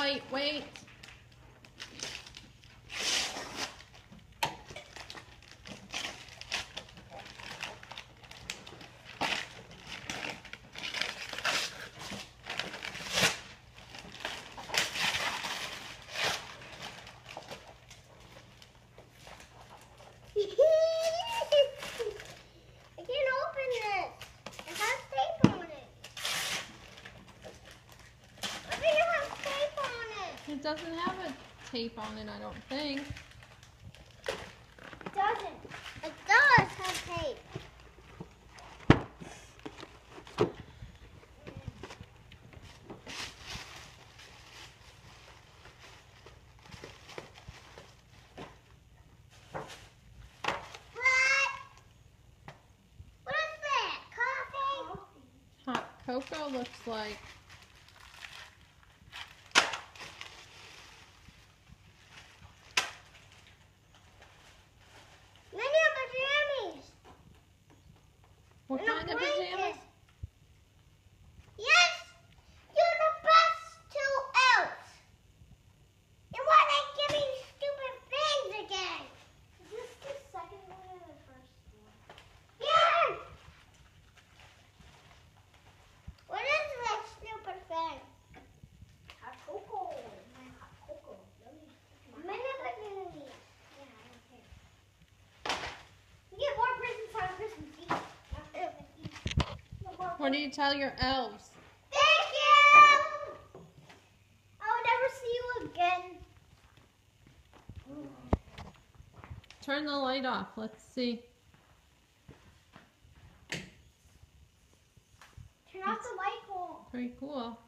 tight. Wait. I can't open this. It has tape on it. I think it has tape on it. It doesn't have a tape on it, I don't think. It doesn't. It does have tape. What is that? Coffee? Hot cocoa looks like. Many of pajamas. What And a kind of blanket. pajamas? Yes! You're the best two elves! And why they give me stupid things again? Is this the second one or the first one? Yeah! What is that stupid thing? Hot cocoa. My hot cocoa. Many pajamas. Yeah, I don't care. You get more presents on Christmas Eve. Not Christmas Eve. What do you tell your elves? Thank you! I'll never see you again. Turn the light off. Let's see. Turn off the light bulb. Pretty cool.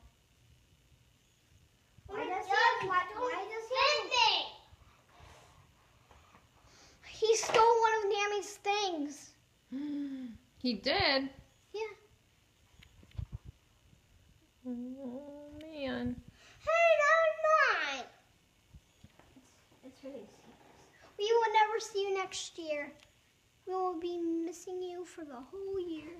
Why does he stole one of Nammy's things. He did? Yeah. Oh, man. Hey, that was mine. It's really serious. We will never see you next year. We will be missing you for the whole year.